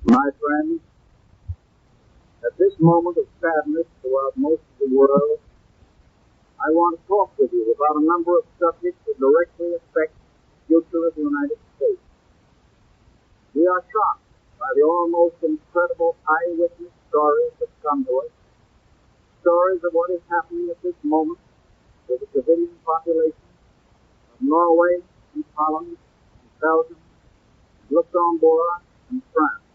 My friends, at this moment of sadness throughout most of the world, I want to talk with you about a number of subjects that directly affect the future of the United States. We are shocked by the almost incredible eyewitness stories that come to us, stories of what is happening at this moment to the civilian population of Norway and Holland and Belgium, and Luxembourg and France.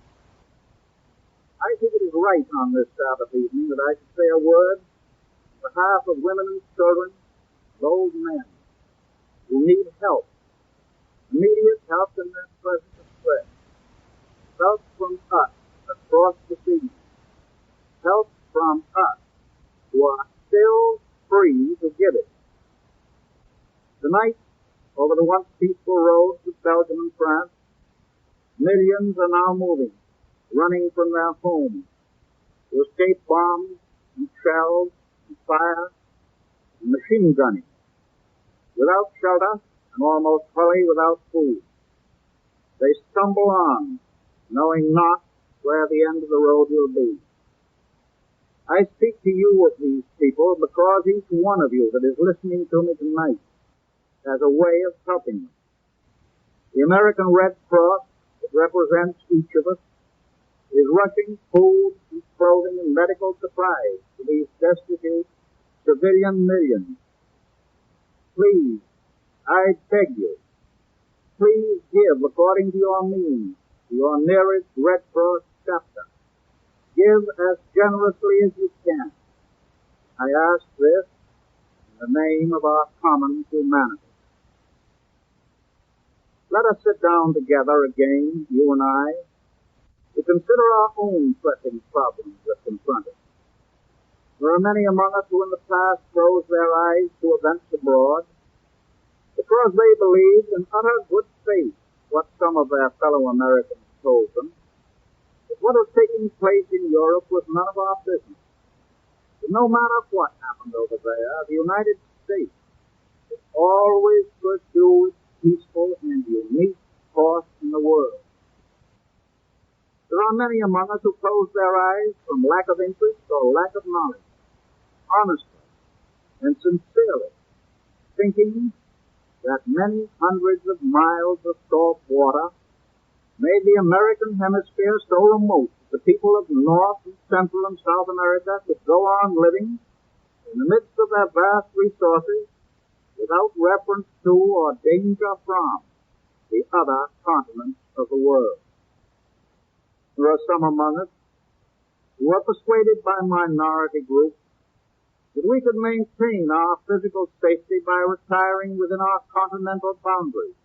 I think it is right on this Sabbath evening that I should say a word on behalf of women and children and old men who need help, immediate help in their present distress, help from us across the seas, help from us who are still free to give it. Tonight, over the once peaceful roads of Belgium and France, millions are now moving, running from their homes to escape bombs and shells and fire and machine gunning, without shelter and almost wholly without food. They stumble on, knowing not where the end of the road will be. I speak to you of these people because each one of you that is listening to me tonight has a way of helping them. The American Red Cross, that represents each of us, is rushing food and clothing and medical supplies to these destitute civilian millions. Please, I beg you, please give according to your means to your nearest Red Cross chapter. Give as generously as you can. I ask this in the name of our common humanity. Let us sit down together again, you and I, to consider our own pressing problems that confront us. There are many among us who in the past closed their eyes to events abroad because they believed in utter good faith what some of their fellow Americans told them, that what was taking place in Europe was none of our business. But no matter what happened over there, the United States would always pursue its peaceful and unique course in the world. There are many among us who close their eyes from lack of interest or lack of knowledge, honestly and sincerely, thinking that many hundreds of miles of salt water made the American hemisphere so remote that the people of North and Central and South America could go on living in the midst of their vast resources without reference to or danger from the other continents of the world. There are some among us who are persuaded by minority groups that we could maintain our physical safety by retiring within our continental boundaries,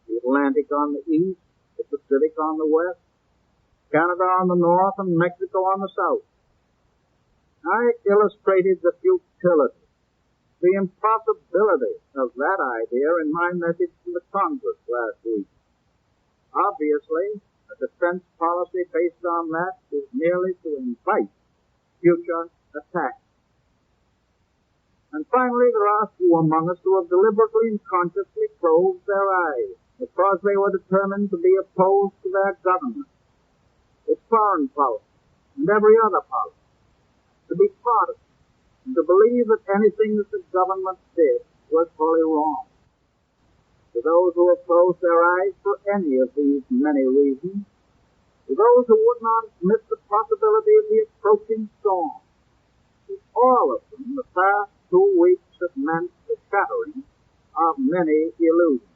the Atlantic on the east, the Pacific on the west, Canada on the north, and Mexico on the south. I illustrated the futility, the impossibility of that idea in my message to the Congress last week. Obviously, a defense policy based on that is merely to invite future attacks. And finally, there are few among us who have deliberately and consciously closed their eyes because they were determined to be opposed to their government, its foreign policy, and every other policy, to be partisan, and to believe that anything that the government did was wholly wrong. To those who have closed their eyes for any of these many reasons, to those who would not admit the possibility of the approaching storm, to all of them, the past 2 weeks have meant the shattering of many illusions.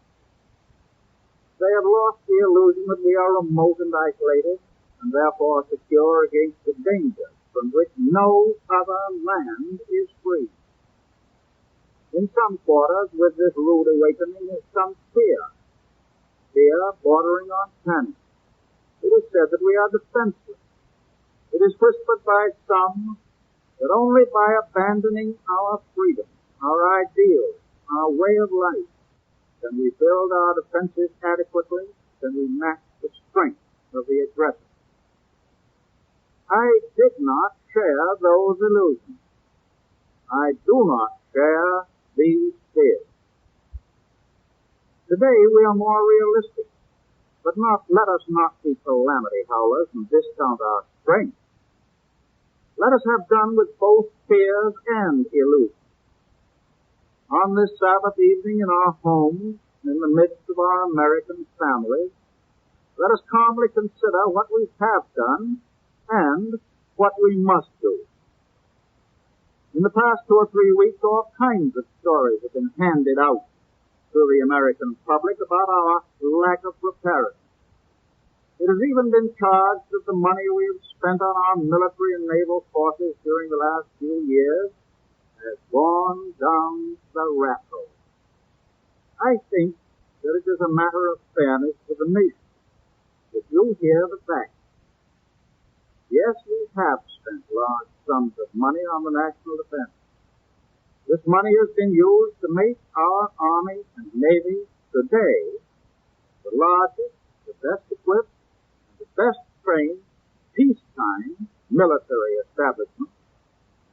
They have lost the illusion that we are remote and isolated, and therefore secure against the dangers from which no other land is free. In some quarters, with this rude awakening, is some fear bordering on panic. It is said that we are defenseless. It is whispered by some that only by abandoning our freedom, our ideals, our way of life, can we build our defenses adequately, can we match the strength of the aggressor. I did not share those illusions. I do not share these fears. Today we are more realistic. But let us not be calamity howlers and discount our strength. Let us have done with both fears and illusions. On this Sabbath evening in our homes, in the midst of our American families, let us calmly consider what we have done and what we must do. In the past 2 or 3 weeks, all kinds of stories have been handed out to the American public about our lack of preparedness. It has even been charged that the money we have spent on our military and naval forces during the last few years has gone down the rat hole. I think that it is a matter of fairness to the nation if you hear the facts. Yes, we have spent large sums of money on the national defense. This money has been used to make our Army and Navy today the largest, the best equipped, and the best trained peacetime military establishment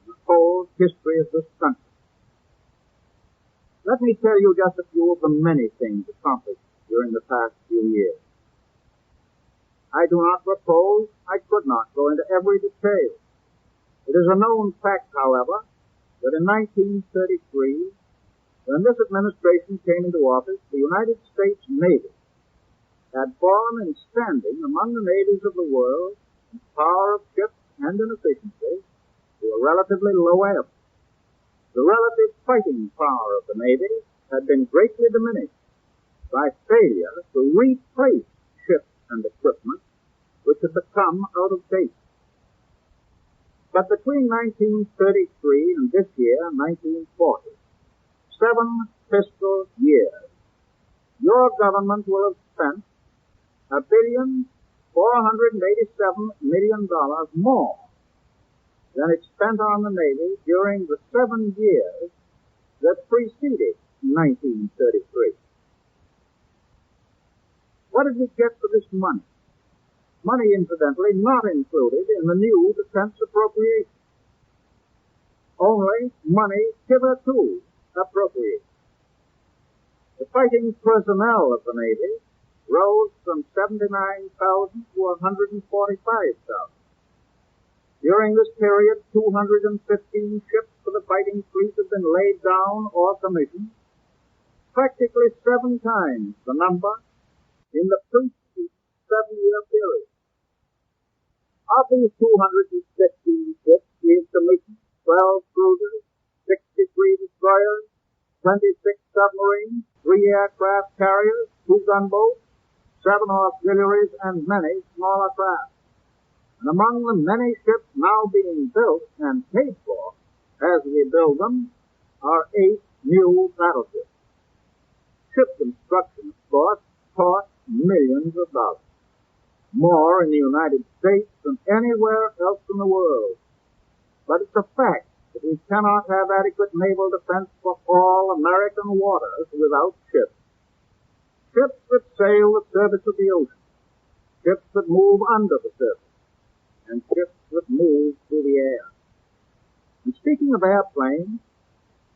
in the whole history of this country. Let me tell you just a few of the many things accomplished during the past few years. I do not propose, I could not go into every detail. It is a known fact, however, that in 1933, when this administration came into office, the United States Navy had fallen in standing among the navies of the world in power of ships and in efficiency to a relatively low ebb. The relative fighting power of the Navy had been greatly diminished by failure to replace ships and equipment which had become out of date. But between 1933 and this year, 1940, 7 fiscal years, your government will have spent $1,487,000,000 more than it spent on the Navy during the 7 years that preceded 1933. What did we get for this money? Money, incidentally, not included in the new defense appropriation. Only money hitherto appropriated. The fighting personnel of the Navy rose from 79,000 to 145,000. During this period, 215 ships for the fighting fleet have been laid down or commissioned, practically 7 times the number in the preceding 7-year period. Of these 215 ships, we have commissioned 12 cruisers, 63 destroyers, 26 submarines, 3 aircraft carriers, 2 gunboats, 7 auxiliaries, and many smaller craft. And among the many ships now being built and paid for as we build them are 8 new battleships. Ship construction, of course, costs millions of dollars, more in the United States than anywhere else in the world. But it's a fact that we cannot have adequate naval defense for all American waters without ships. Ships that sail the surface of the ocean, ships that move under the surface, and ships that move through the air. And speaking of airplanes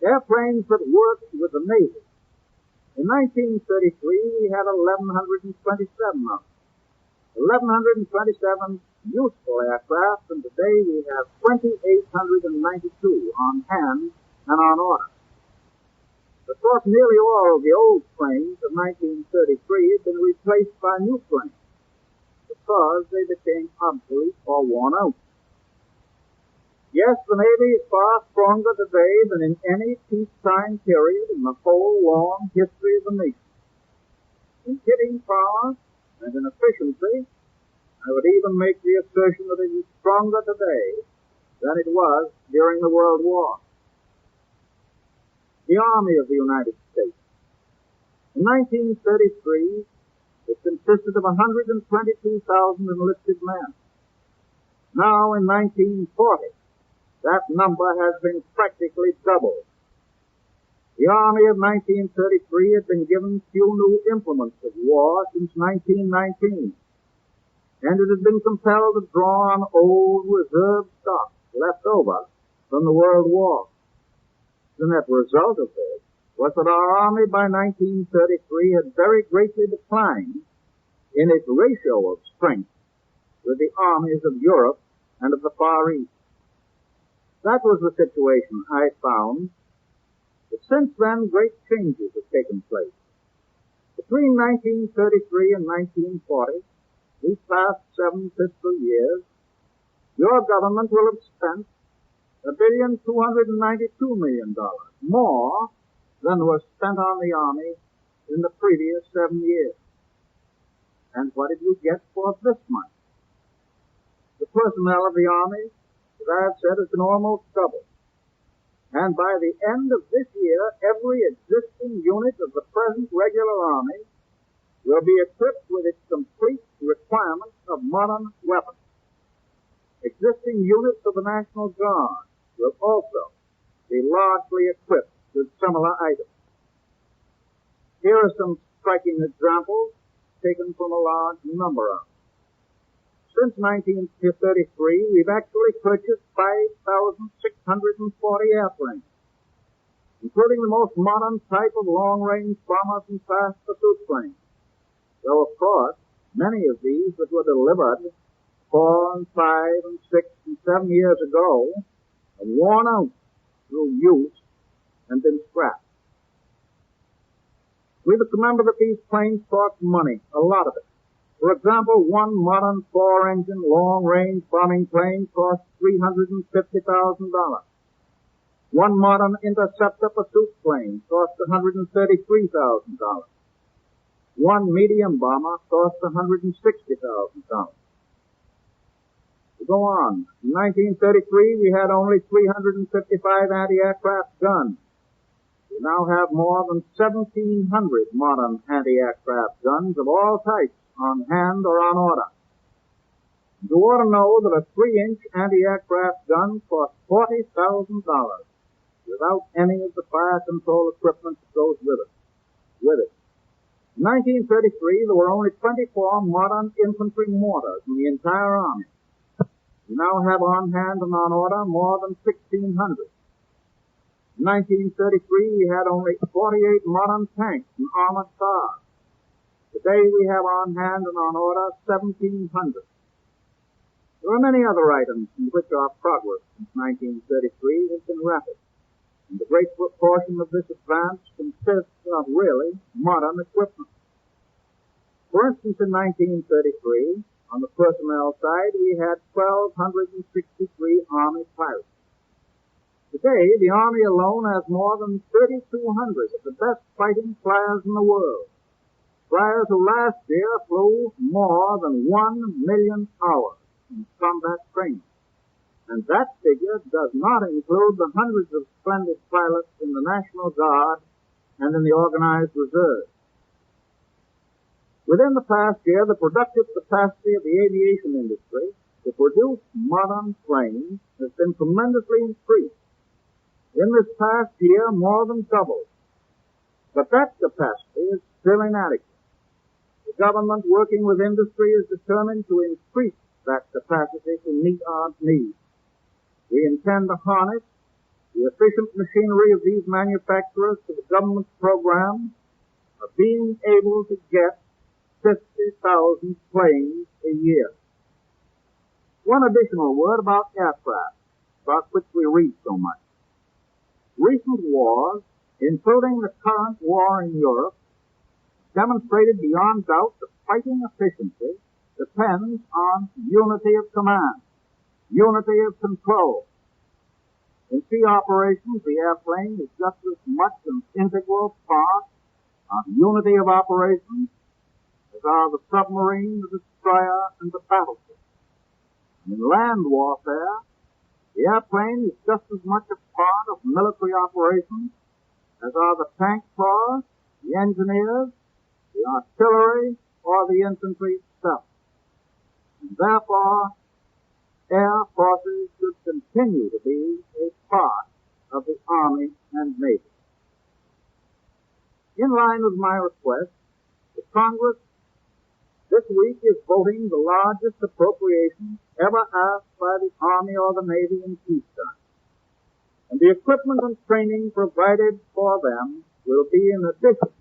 that worked with the Navy, in 1933 we had 1,127 of them. 1,127 useful aircraft, and today we have 2,892 on hand and on order. Of course, nearly all of the old planes of 1933 have been replaced by new planes because they became obsolete or worn out. Yes, the Navy is far stronger today than in any peacetime period in the whole long history of the nation. In hitting power and in efficiency, I would even make the assertion that it is stronger today than it was during the World War. The Army of the United States. In 1933, it consisted of 122,000 enlisted men. Now, in 1940, that number has been practically doubled. The Army of 1933 had been given few new implements of war since 1919, and it had been compelled to draw on old reserve stock left over from the World War. The net result of this was that our Army by 1933 had very greatly declined in its ratio of strength with the armies of Europe and of the Far East. That was the situation I found. But since then, great changes have taken place. Between 1933 and 1940, these past 7 fiscal years, your government will have spent $1,292,000,000 more than was spent on the Army in the previous 7 years. And what did we get for this money? The personnel of the Army, as I have said, has been almost doubled. And by the end of this year, every existing unit of the present regular Army will be equipped with its complete requirements of modern weapons. Existing units of the National Guard will also be largely equipped with similar items. Here are some striking examples taken from a large number of them. Since 1933, we've actually purchased 5,640 airplanes, including the most modern type of long-range bombers and fast pursuit planes. Though, of course, many of these that were delivered 4 and 5 and 6 and 7 years ago have worn out through use and been scrapped. We must remember that these planes cost money, a lot of it. For example, one modern 4-engine long-range bombing plane costs $350,000. One modern interceptor pursuit plane costs $133,000. One medium bomber costs $160,000. To go on, in 1933 we had only 355 anti-aircraft guns. We now have more than 1,700 modern anti-aircraft guns of all types on hand or on order. You ought to know that a 3-inch anti-aircraft gun costs $40,000 without any of the fire control equipment that goes with it. In 1933, there were only 24 modern infantry mortars in the entire Army. We now have on hand and on order more than 1,600. In 1933, we had only 48 modern tanks and armored cars. Today we have on hand and on order 1,700. There are many other items in which our progress since 1933 has been rapid, and the great proportion of this advance consists of really modern equipment. For instance, in 1933, on the personnel side, we had 1,263 Army pilots. Today, the Army alone has more than 3,200 of the best fighting flyers in the world. Flyers who last year flew more than 1 million hours in combat training. And that figure does not include the hundreds of splendid pilots in the National Guard and in the organized reserve. Within the past year, the productive capacity of the aviation industry to produce modern planes has been tremendously increased. In this past year, more than doubled. But that capacity is still inadequate. The government, working with industry, is determined to increase that capacity to meet our needs. We intend to harness the efficient machinery of these manufacturers to the government's program of being able to get 50,000 planes a year. One additional word about aircraft, about which we read so much. Recent wars, including the current war in Europe, demonstrated beyond doubt that fighting efficiency depends on unity of command, unity of control. In sea operations, the airplane is just as much an integral part of unity of operations as are the submarine, the destroyer, and the battleship. In land warfare, the airplane is just as much a part of military operations as are the tank corps, the engineers, the artillery, or the infantry itself. And therefore, air forces should continue to be a part of the Army and Navy. In line with my request, the Congress this week is voting the largest appropriation ever asked by the Army or the Navy in peacetime. And the equipment and training provided for them will be in addition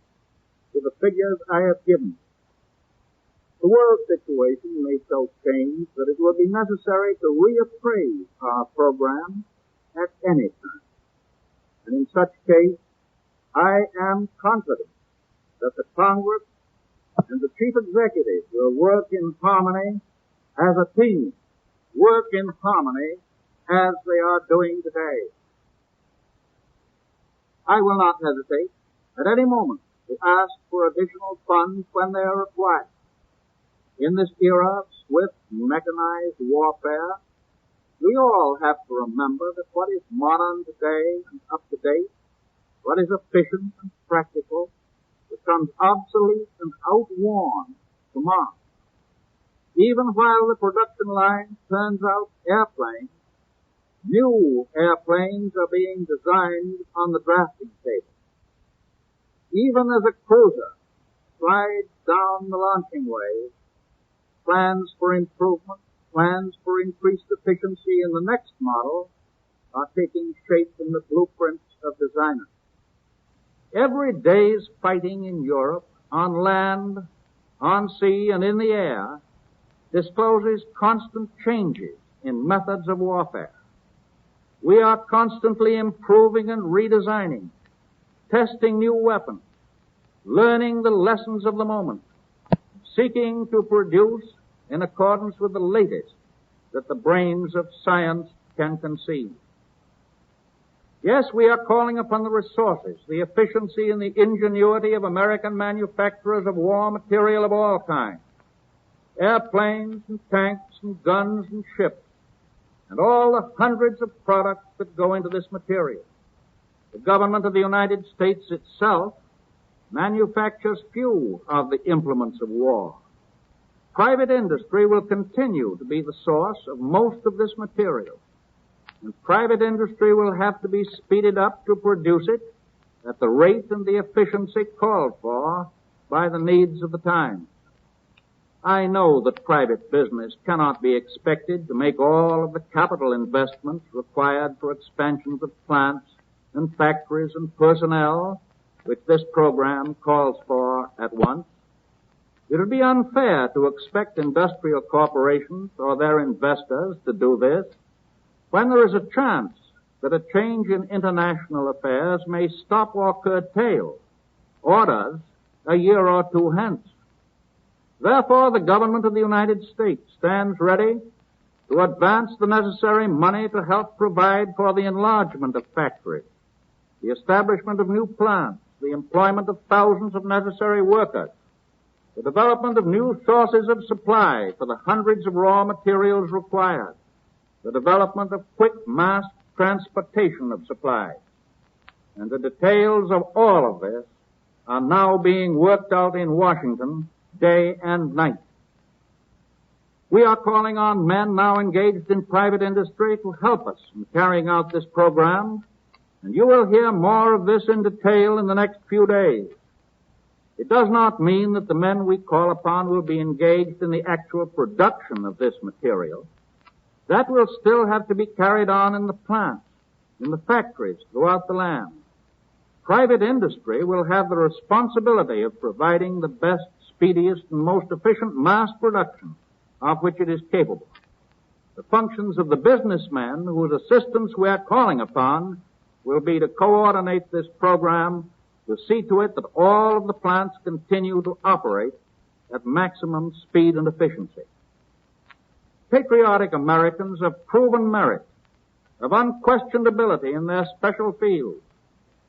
to the figures I have given. The world situation may so change that it will be necessary to reappraise our program at any time. And in such case, I am confident that the Congress and the Chief Executive will work in harmony as a team, work in harmony as they are doing today. I will not hesitate at any moment to ask for additional funds when they are required. In this era of swift, mechanized warfare, we all have to remember that what is modern today and up to date, what is efficient and practical, becomes obsolete and outworn tomorrow. Even while the production line turns out airplanes, new airplanes are being designed on the drafting table. Even as a cruiser slides down the launching wave, plans for improvement, plans for increased efficiency in the next model are taking shape in the blueprints of designers. Every day's fighting in Europe, on land, on sea, and in the air, discloses constant changes in methods of warfare. We are constantly improving and redesigning, testing new weapons, learning the lessons of the moment, seeking to produce in accordance with the latest that the brains of science can conceive. Yes, we are calling upon the resources, the efficiency, and the ingenuity of American manufacturers of war material of all kinds, airplanes and tanks and guns and ships, and all the hundreds of products that go into this material. The government of the United States itself manufactures few of the implements of war. Private industry will continue to be the source of most of this material, and private industry will have to be speeded up to produce it at the rate and the efficiency called for by the needs of the times. I know that private business cannot be expected to make all of the capital investments required for expansions of plants and factories and personnel which this program calls for at once. It would be unfair to expect industrial corporations or their investors to do this when there is a chance that a change in international affairs may stop or curtail orders a year or two hence. Therefore, the government of the United States stands ready to advance the necessary money to help provide for the enlargement of factories, the establishment of new plants, the employment of thousands of necessary workers, the development of new sources of supply for the hundreds of raw materials required, the development of quick mass transportation of supplies. And the details of all of this are now being worked out in Washington day and night. We are calling on men now engaged in private industry to help us in carrying out this program, and you will hear more of this in detail in the next few days. It does not mean that the men we call upon will be engaged in the actual production of this material. That will still have to be carried on in the plants, in the factories throughout the land. Private industry will have the responsibility of providing the best, speediest, and most efficient mass production of which it is capable. The functions of the businessmen whose assistance we are calling upon will be to coordinate this program, to see to it that all of the plants continue to operate at maximum speed and efficiency. Patriotic Americans of proven merit, of unquestioned ability in their special fields,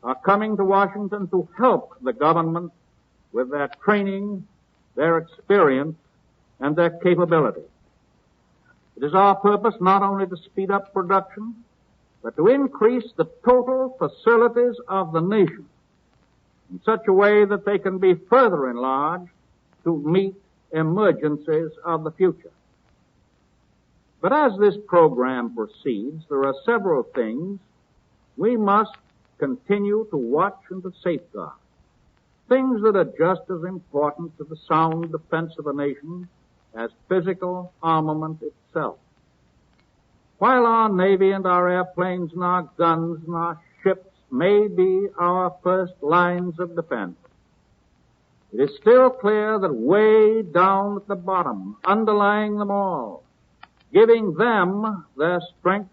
are coming to Washington to help the government with their training, their experience, and their capability. It is our purpose not only to speed up production, but to increase the total facilities of the nation in such a way that they can be further enlarged to meet emergencies of the future. But as this program proceeds, there are several things we must continue to watch and to safeguard. Things that are just as important to the sound defense of a nation as physical armament itself. While our Navy and our airplanes and our guns and our ships may be our first lines of defense, it is still clear that way down at the bottom, underlying them all, giving them their strength,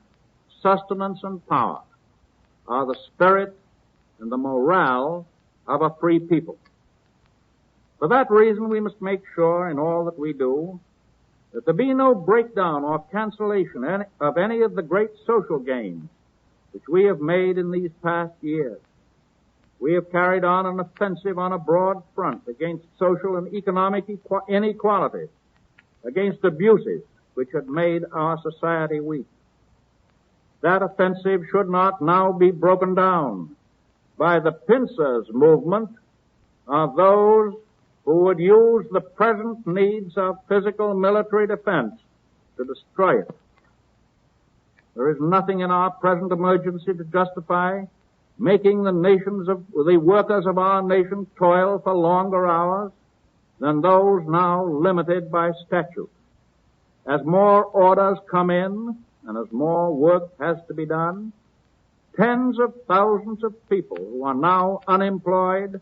sustenance, and power, are the spirit and the morale of a free people. For that reason, we must make sure in all that we do that there be no breakdown or cancellation of any of the great social gains which we have made in these past years. We have carried on an offensive on a broad front against social and economic inequalities, against abuses which had made our society weak. That offensive should not now be broken down by the pincers movement of those who would use the present needs of physical military defense to destroy it. There is nothing in our present emergency to justify making the workers of our nation toil for longer hours than those now limited by statute. As more orders come in and as more work has to be done, tens of thousands of people who are now unemployed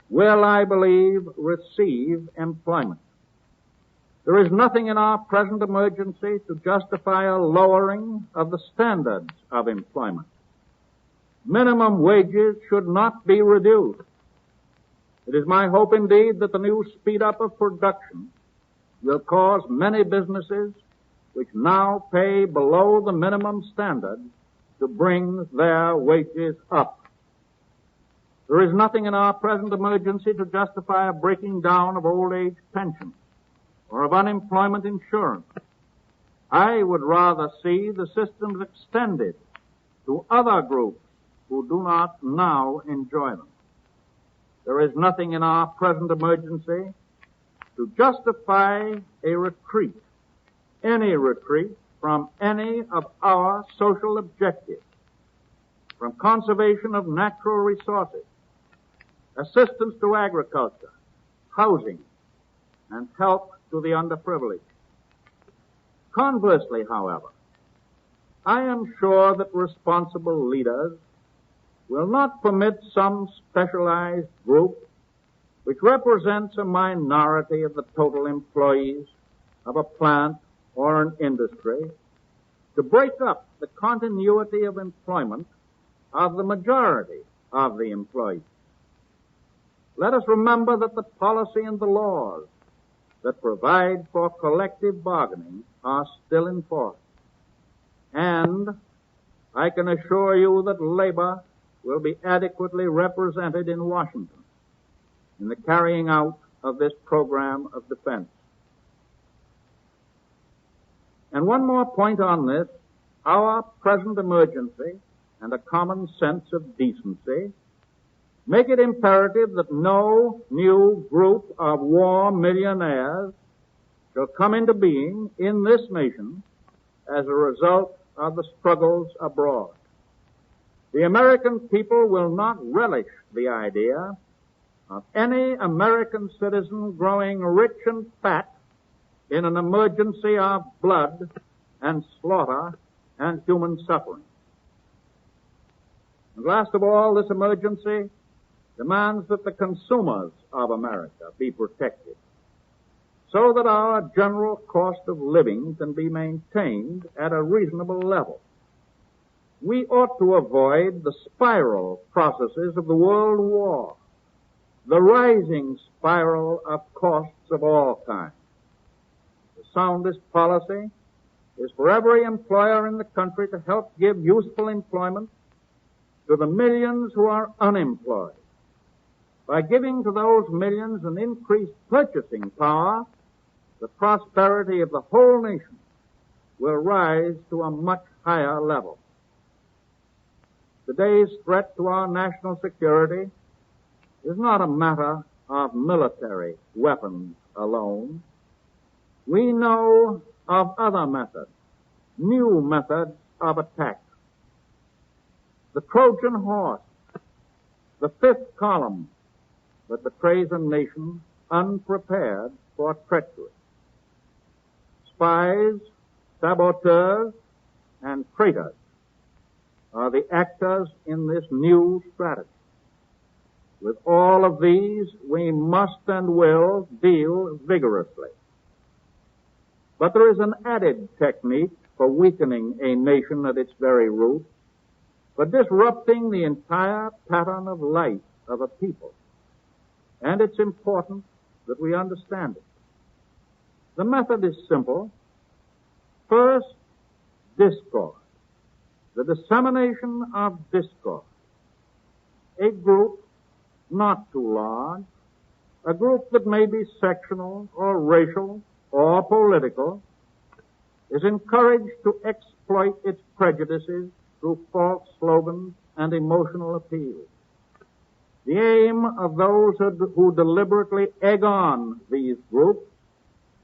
will, I believe, receive employment. There is nothing in our present emergency to justify a lowering of the standards of employment. Minimum wages should not be reduced. It is my hope indeed that the new speed up of production will cause many businesses which now pay below the minimum standard to bring their wages up. There is nothing in our present emergency to justify a breaking down of old age pensions or of unemployment insurance. I would rather see the systems extended to other groups who do not now enjoy them. There is nothing in our present emergency to justify a retreat, any retreat from any of our social objectives, from conservation of natural resources, assistance to agriculture, housing, and help to the underprivileged. Conversely, however, I am sure that responsible leaders will not permit some specialized group which represents a minority of the total employees of a plant or an industry to break up the continuity of employment of the majority of the employees. Let us remember that the policy and the laws that provide for collective bargaining are still in force. And I can assure you that labor will be adequately represented in Washington in the carrying out of this program of defense. And one more point on this, our present emergency and a common sense of decency make it imperative that no new group of war millionaires shall come into being in this nation as a result of the struggles abroad. The American people will not relish the idea of any American citizen growing rich and fat in an emergency of blood and slaughter and human suffering. And last of all, this emergency demands that the consumers of America be protected so that our general cost of living can be maintained at a reasonable level. We ought to avoid the spiral processes of the World War, the rising spiral of costs of all kinds. The soundest policy is for every employer in the country to help give useful employment to the millions who are unemployed. By giving to those millions an increased purchasing power, the prosperity of the whole nation will rise to a much higher level. Today's threat to our national security is not a matter of military weapons alone. We know of other methods, new methods of attack. The Trojan horse, the fifth column that betrays a nation unprepared for treachery. Spies, saboteurs, and traitors are the actors in this new strategy. With all of these, we must and will deal vigorously. But there is an added technique for weakening a nation at its very root, for disrupting the entire pattern of life of a people. And it's important that we understand it. The method is simple. First, discord. The dissemination of discord. A group not too large, a group that may be sectional or racial or political, is encouraged to exploit its prejudices through false slogans and emotional appeals. The aim of those who deliberately egg on these groups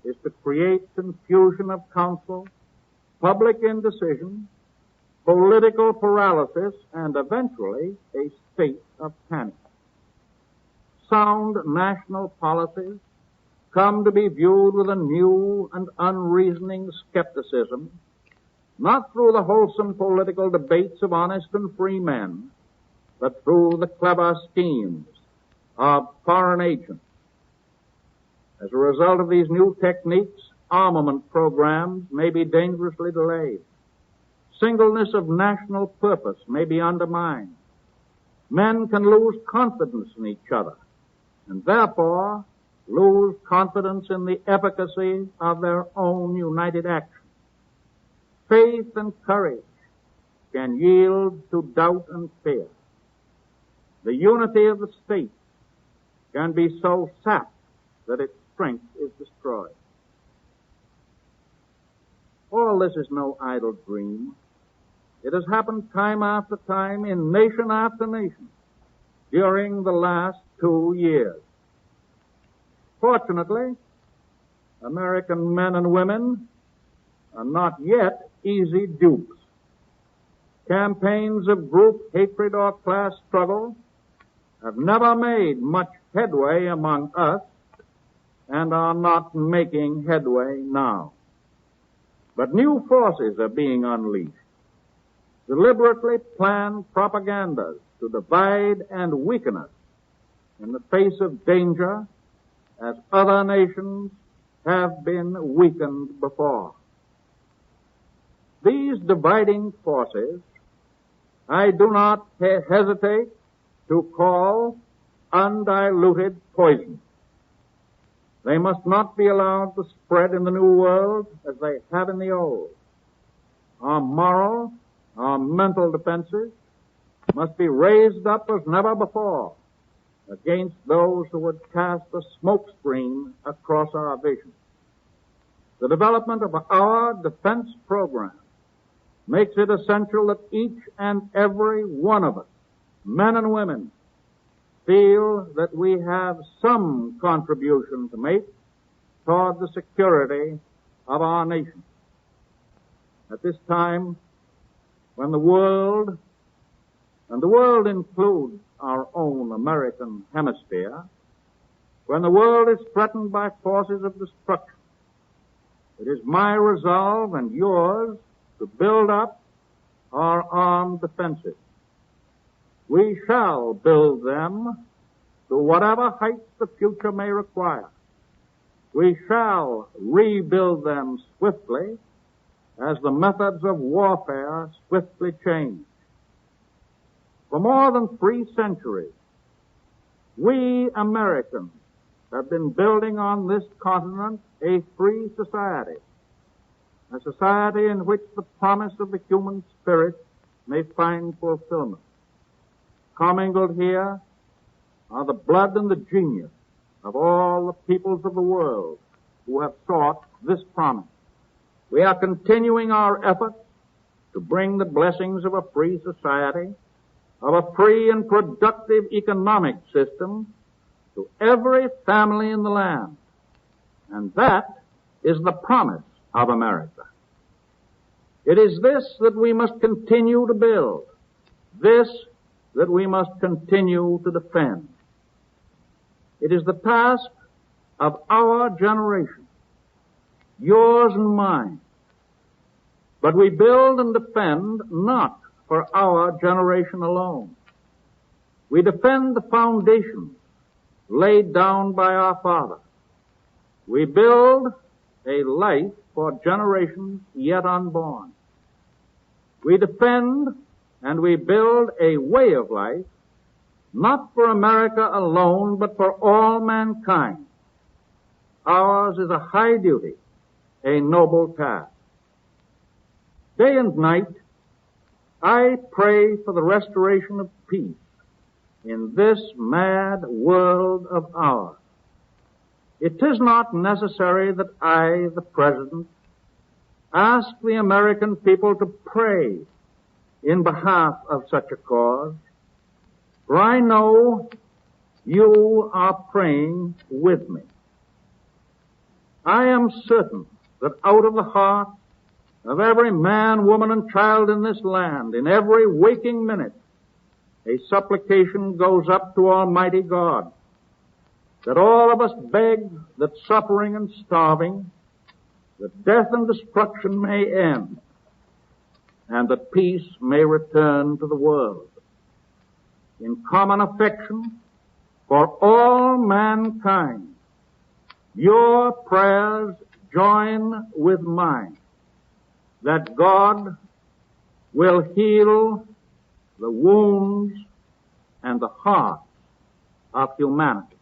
is to create confusion of counsel, public indecision, political paralysis, and eventually a state of panic. Sound national policies come to be viewed with a new and unreasoning skepticism, not through the wholesome political debates of honest and free men, but through the clever schemes of foreign agents. As a result of these new techniques, armament programs may be dangerously delayed. Singleness of national purpose may be undermined. Men can lose confidence in each other, and therefore lose confidence in the efficacy of their own united action. Faith and courage can yield to doubt and fear. The unity of the state can be so sapped that its strength is destroyed. All this is no idle dream. It has happened time after time in nation after nation during the last 2 years. Fortunately, American men and women are not yet easy dupes. Campaigns of group hatred or class struggle have never made much headway among us and are not making headway now. But new forces are being unleashed. Deliberately planned propagandas to divide and weaken us in the face of danger as other nations have been weakened before. These dividing forces I do not hesitate to call undiluted poison. They must not be allowed to spread in the New World as they have in the Old. Our moral, our mental defenses must be raised up as never before against those who would cast a smokescreen across our vision. The development of our defense program makes it essential that each and every one of us, men and women, feel that we have some contribution to make toward the security of our nation. At this time, when the world, and the world includes our own American hemisphere, when the world is threatened by forces of destruction, it is my resolve and yours to build up our armed defenses. We shall build them to whatever heights the future may require. We shall rebuild them swiftly as the methods of warfare swiftly change. For more than 3 centuries, we Americans have been building on this continent a free society, a society in which the promise of the human spirit may find fulfillment. Commingled here are the blood and the genius of all the peoples of the world who have sought this promise. We are continuing our efforts to bring the blessings of a free society, of a free and productive economic system to every family in the land. And that is the promise of America. It is this that we must continue to build, this that we must continue to defend. It is the task of our generation, yours and mine. But we build and defend not for our generation alone. We defend the foundations laid down by our fathers. We build a life for generations yet unborn. We defend and we build a way of life, not for America alone, but for all mankind. Ours is a high duty, a noble task. Day and night, I pray for the restoration of peace in this mad world of ours. It is not necessary that I, the President, ask the American people to pray in behalf of such a cause, for I know you are praying with me. I am certain that out of the heart of every man, woman, and child in this land, in every waking minute, a supplication goes up to Almighty God, that all of us beg that suffering and starving, that death and destruction may end, and that peace may return to the world. In common affection for all mankind, your prayers join with mine, that God will heal the wounds and the hearts of humanity.